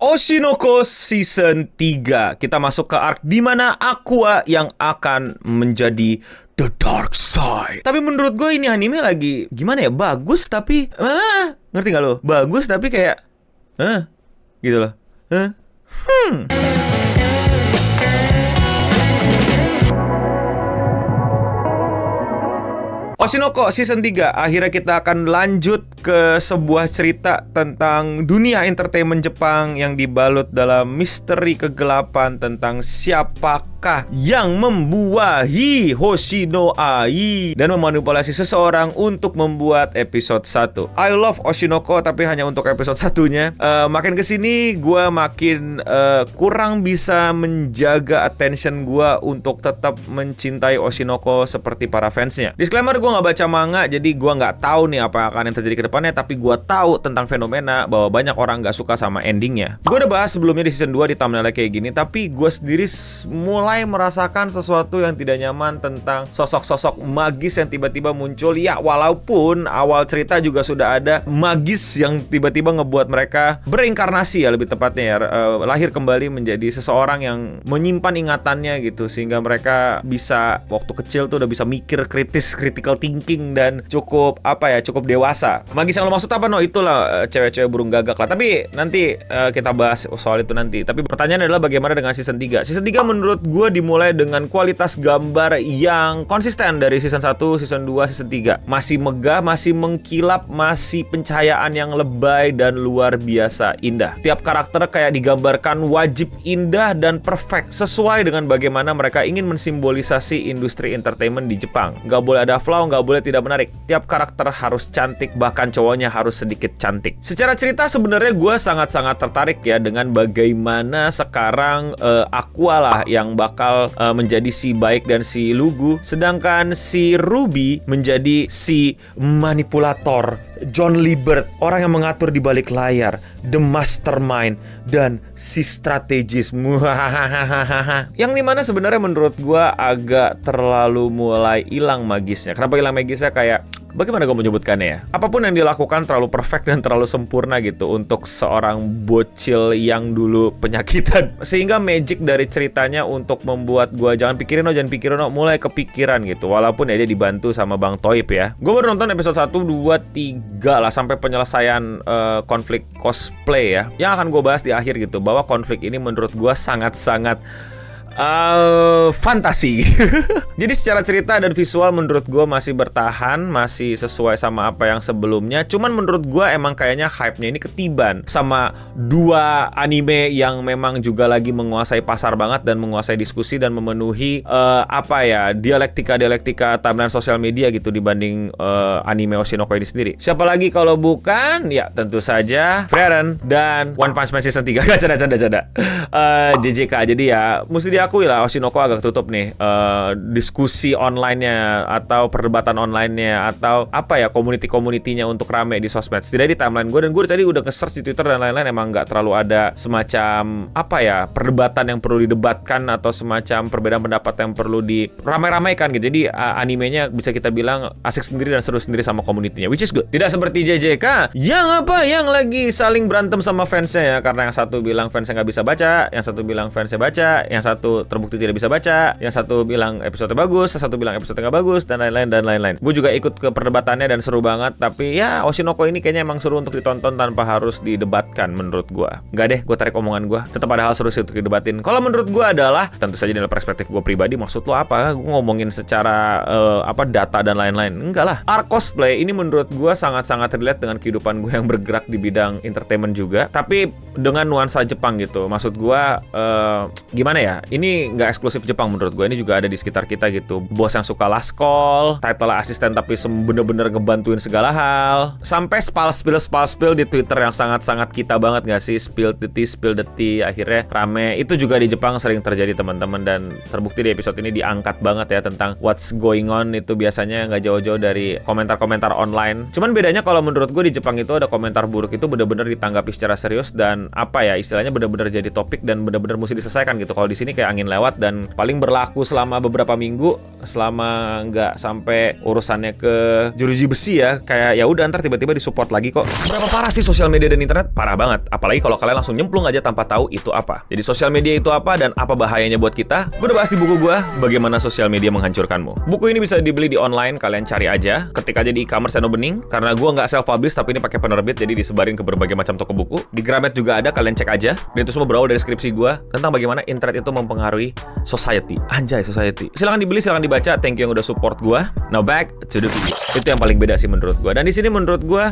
Oshinoko Season 3. Kita masuk ke arc di mana Aqua yang akan menjadi The Dark Side. Tapi menurut gue ini anime lagi gimana ya? Bagus tapi ngerti gak lo? Bagus tapi kayak gitu loh. Oshinoko Season 3. Akhirnya kita akan lanjut ke sebuah cerita tentang dunia entertainment Jepang yang dibalut dalam misteri kegelapan tentang siapakah yang membuahi Hoshino Ai dan memanipulasi seseorang untuk membuat episode 1. I love Oshinoko tapi hanya untuk episode 1-nya. Makin kesini gue makin kurang bisa menjaga attention gue untuk tetap mencintai Oshinoko seperti para fansnya. Disclaimer, gue gak baca manga, jadi gue gak tahu nih apa akan yang terjadi ke depannya, tapi gue tahu tentang fenomena bahwa banyak orang gak suka sama endingnya. Gue udah bahas sebelumnya di season 2 di thumbnailnya kayak gini, tapi gue sendiri mulai merasakan sesuatu yang tidak nyaman tentang sosok-sosok magis yang tiba-tiba muncul. Ya, walaupun awal cerita juga sudah ada magis yang tiba-tiba ngebuat mereka bereinkarnasi, ya lebih tepatnya ya, lahir kembali menjadi seseorang yang menyimpan ingatannya gitu, sehingga mereka bisa waktu kecil tuh udah bisa mikir kritis, critical thinking, dan cukup cukup dewasa. Magis yang lo maksud apa? No, itulah cewek-cewek burung gagak lah. Tapi nanti kita bahas soal itu nanti. Tapi pertanyaannya adalah bagaimana dengan season 3? Season 3 menurut gue dimulai dengan kualitas gambar yang konsisten dari season 1, season 2, season 3. Masih megah, masih mengkilap, masih pencahayaan yang lebay dan luar biasa indah. Tiap karakter kayak digambarkan wajib indah dan perfect, sesuai dengan bagaimana mereka ingin mensimbolisasi industri entertainment di Jepang. Gak boleh ada flaw, nggak boleh tidak menarik. Tiap karakter harus cantik, bahkan cowoknya harus sedikit cantik. Secara cerita sebenarnya gue sangat-sangat tertarik ya dengan bagaimana sekarang Aqua lah yang bakal menjadi si baik dan si lugu, sedangkan si Ruby menjadi si manipulator, John Liebert, orang yang mengatur di balik layar, the mastermind, dan si strategis. Yang dimana sebenarnya menurut gue agak terlalu mulai hilang magisnya. Kenapa hilang magisnya? Kayak bagaimana gue menyebutkannya ya? Apapun yang dilakukan terlalu perfect dan terlalu sempurna gitu untuk seorang bocil yang dulu penyakitan. Sehingga magic dari ceritanya untuk membuat gue jangan pikirin mulai kepikiran gitu. Walaupun ya dia dibantu sama Bang Toib ya. Gue baru nonton episode 1, 2, 3 lah sampai penyelesaian konflik cosplay ya. Yang akan gue bahas di akhir gitu, bahwa konflik ini menurut gue sangat-sangat fantasi. Jadi secara cerita dan visual menurut gue masih bertahan, masih sesuai sama apa yang sebelumnya. Cuman menurut gue emang kayaknya hype-nya ini ketiban sama dua anime yang memang juga lagi menguasai pasar banget dan menguasai diskusi dan memenuhi dialektika timeline sosial media gitu dibanding anime Oshinoko ini sendiri. Siapa lagi kalau bukan ya tentu saja Frieren dan One Punch Man season 3. Canda. JJK. Jadi ya mesti diakui lah Oshinoko agak tutup nih diskusi online-nya atau perdebatan online-nya atau community-community-nya untuk rame di sosmed. Setidaknya di timeline gue, dan gue tadi udah nge-search di Twitter dan lain-lain, emang nggak terlalu ada semacam perdebatan yang perlu didebatkan atau semacam perbedaan pendapat yang perlu diramai-ramaikan gitu. Jadi animenya bisa kita bilang asik sendiri dan seru sendiri sama community-nya, which is good. Tidak seperti JJK yang lagi saling berantem sama fansnya ya, karena yang satu bilang fansnya nggak bisa baca, yang satu bilang fansnya baca, yang satu terbukti tidak bisa baca, yang satu bilang episode bagus, yang satu bilang episode nggak bagus, dan lain-lain. Gue juga ikut ke perdebatannya dan seru banget. Tapi ya Oshinoko ini kayaknya emang seru untuk ditonton tanpa harus didebatkan menurut gue. Nggak deh, gue tarik omongan gue. Tetap ada hal seru sih untuk didebatin. Kalau menurut gue adalah tentu saja dalam perspektif gue pribadi. Maksud lo apa? Gue ngomongin secara data dan lain-lain. Enggak lah. Arc cosplay ini menurut gue sangat-sangat relate dengan kehidupan gue yang bergerak di bidang entertainment juga. Tapi dengan nuansa Jepang gitu. Maksud gue gimana ya? Ini nggak eksklusif Jepang menurut gue, ini juga ada di sekitar kita gitu. Bos yang suka last call, title asisten tapi bener-bener ngebantuin segala hal, sampai spill di Twitter yang sangat-sangat kita banget nggak sih, spill the tea, akhirnya rame. Itu juga di Jepang sering terjadi teman-teman, dan terbukti di episode ini diangkat banget ya tentang what's going on. Itu biasanya nggak jauh-jauh dari komentar-komentar online. Cuman bedanya kalau menurut gue di Jepang itu ada komentar buruk itu bener-bener ditanggapi secara serius dan istilahnya bener-bener jadi topik dan bener-bener mesti diselesaikan gitu. Kalau di sini kayak angin lewat dan paling berlaku selama beberapa minggu, selama nggak sampai urusannya ke jeruji besi ya, kayak ya udah ntar tiba-tiba disupport lagi kok. Berapa parah sih sosial media dan internet? Parah banget. Apalagi kalau kalian langsung nyemplung aja tanpa tahu itu apa. Jadi sosial media itu apa dan apa bahayanya buat kita? Gue udah bahas di buku gue, Bagaimana Sosial Media Menghancurkanmu. Buku ini bisa dibeli di online, kalian cari aja, ketik aja di e-commerce and opening. Karena gue nggak self-publish tapi ini pakai penerbit, jadi disebarin ke berbagai macam toko buku. Di Gramet juga ada, kalian cek aja. Dan itu semua berawal dari skripsi gue tentang bagaimana internet itu mempengaruhi society. Anjay, society. Silahkan dibeli, silahkan dibaca. Thank you yang udah support gue. Now back to the video. Itu yang paling beda sih menurut gue. Dan di sini menurut gue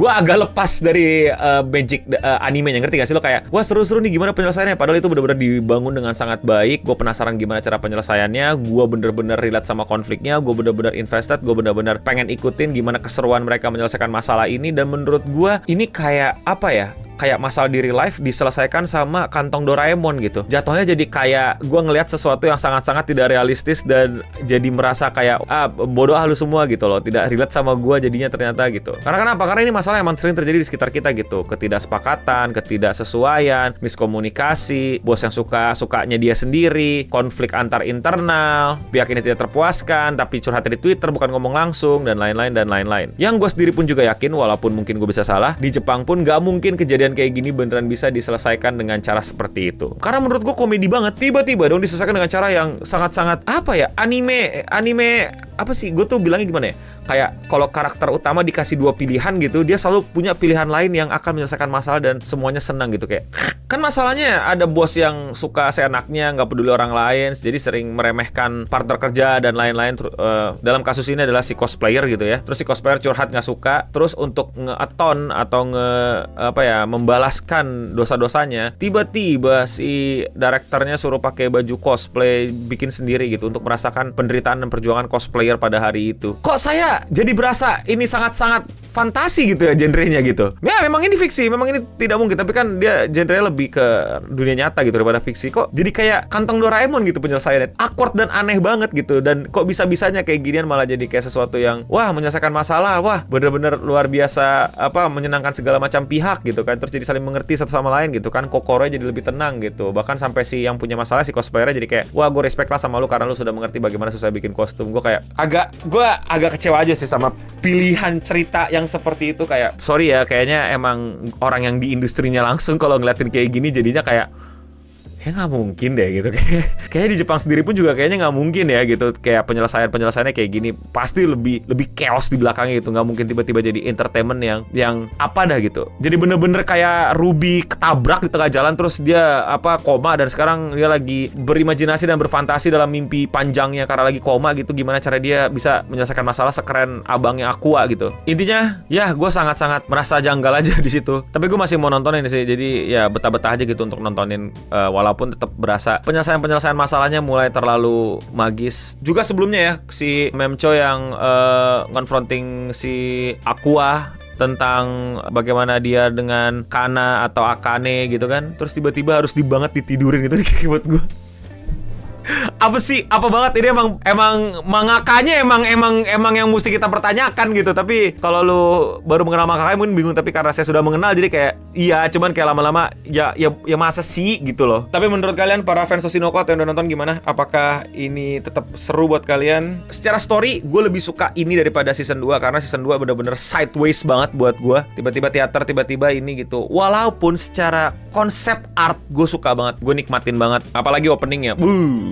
agak lepas dari magic animenya, ngerti gak sih lo? Kayak wah seru-seru nih gimana penyelesaiannya. Padahal itu benar-benar dibangun dengan sangat baik. Gue penasaran gimana cara penyelesaiannya. Gue bener-bener relate sama konfliknya. Gue bener-bener invested. Gue bener-bener pengen ikutin gimana keseruan mereka menyelesaikan masalah ini. Dan menurut gue ini kayak apa ya? Kayak masalah di real life diselesaikan sama kantong Doraemon gitu. Jatuhnya jadi kayak gue ngelihat sesuatu yang sangat-sangat tidak realistis dan jadi merasa kayak bodoh lu semua gitu loh. Tidak relate sama gue jadinya ternyata gitu. Karena kenapa? Karena ini masalah emang sering terjadi di sekitar kita gitu. Ketidaksepakatan, ketidaksesuaian, miskomunikasi, bos yang sukanya dia sendiri, konflik antar internal, pihak ini tidak terpuaskan tapi curhat di Twitter bukan ngomong langsung dan lain-lain. Yang gue sendiri pun juga yakin walaupun mungkin gue bisa salah, di Jepang pun gak mungkin kejadian kayak gini beneran bisa diselesaikan dengan cara seperti itu. Karena menurut gue komedi banget. Tiba-tiba dong diselesaikan dengan cara yang sangat-sangat apa ya? Anime apa sih? Gue tuh bilangnya gimana ya? Kayak kalau karakter utama dikasih 2 pilihan gitu, dia selalu punya pilihan lain yang akan menyelesaikan masalah dan semuanya senang gitu. Kayak kan masalahnya ada bos yang suka seenaknya, nggak peduli orang lain, jadi sering meremehkan partner kerja dan lain-lain. Dalam kasus ini adalah si cosplayer gitu ya. Terus si cosplayer curhat nggak suka, terus untuk nge-aton atau membalaskan dosa-dosanya, tiba-tiba si direkturnya suruh pakai baju cosplay bikin sendiri gitu untuk merasakan penderitaan dan perjuangan cosplayer pada hari itu. Kok saya jadi berasa ini sangat-sangat fantasi gitu ya genrenya gitu. Ya memang ini fiksi, memang ini tidak mungkin, tapi kan dia genrenya lebih ke dunia nyata gitu daripada fiksi. Kok jadi kayak kantong Doraemon gitu penyelesaiannya. Awkward dan aneh banget gitu. Dan kok bisa-bisanya kayak ginian malah jadi kayak sesuatu yang wah menyelesaikan masalah, wah bener-bener luar biasa menyenangkan segala macam pihak gitu kan. Terus jadi saling mengerti satu sama lain gitu kan. Kokoronya jadi lebih tenang gitu. Bahkan sampai si yang punya masalah si cosplayernya jadi kayak wah gue respect lah sama lu karena lu sudah mengerti bagaimana susah bikin kostum. Gue agak kecewa aja sih sama pilihan cerita yang seperti itu. Kayak sorry ya, kayaknya emang orang yang di industrinya langsung kalau ngeliatin kayak gini jadinya kayak nggak mungkin deh gitu. Kayaknya di Jepang sendiri pun juga kayaknya nggak mungkin ya gitu. Kayak penyelesaiannya kayak gini pasti lebih chaos di belakangnya gitu. Nggak mungkin tiba-tiba jadi entertainment yang apa dah gitu. Jadi bener-bener kayak Ruby ketabrak di tengah jalan terus dia koma dan sekarang dia lagi berimajinasi dan berfantasi dalam mimpi panjangnya karena lagi koma gitu. Gimana cara dia bisa menyelesaikan masalah sekeren abangnya Aqua gitu. Intinya ya gue sangat-sangat merasa janggal aja di situ. Tapi gue masih mau nontonin sih. Jadi ya betah-betah aja gitu untuk nontonin walaupun tetap berasa penyelesaian masalahnya mulai terlalu magis. Juga sebelumnya ya si Memcho yang confronting si Aqua tentang bagaimana dia dengan Kana atau Akane gitu kan. Terus tiba-tiba harus ditidurin gitu buat gue. Apa sih? Apa banget ini emang mangakanya emang yang mesti kita pertanyakan gitu. Tapi kalau lu baru mengenal mangakanya mungkin bingung, tapi karena saya sudah mengenal jadi kayak iya, cuman kayak lama-lama ya masa sih gitu loh. Tapi menurut kalian para fans Oshinoko yang udah nonton gimana? Apakah ini tetap seru buat kalian? Secara story gue lebih suka ini daripada season 2 karena season 2 bener-bener sideways banget buat gue. Tiba-tiba teater, tiba-tiba ini gitu. Walaupun secara konsep art gue suka banget, gue nikmatin banget. Apalagi openingnya.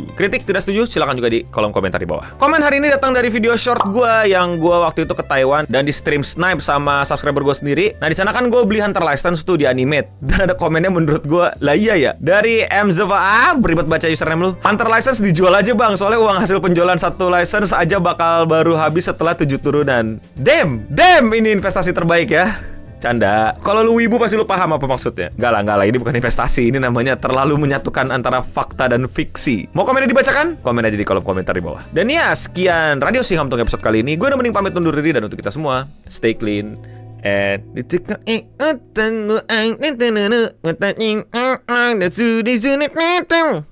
Kritik tidak setuju silakan juga di kolom komentar di bawah. Komen hari ini datang dari video short gue yang gue waktu itu ke Taiwan dan di stream snipe sama subscriber gue sendiri. Nah di sana kan gue beli Hunter License tuh di animate dan ada komennya menurut gue lah iya ya dari MZVA beribet baca username lu. Hunter License dijual aja bang, soalnya uang hasil penjualan satu license aja bakal baru habis setelah 7 turunan. Damn ini investasi terbaik ya. Canda. Kalau lu wibu pasti lu paham apa maksudnya. Enggak lah, ini bukan investasi. Ini namanya terlalu menyatukan antara fakta dan fiksi. Mau komennya dibacakan? Komen aja di kolom komentar di bawah. Dan ya, sekian Radio Siham untuk episode kali ini. Gue udah mending pamit undur diri dan untuk kita semua, stay clean and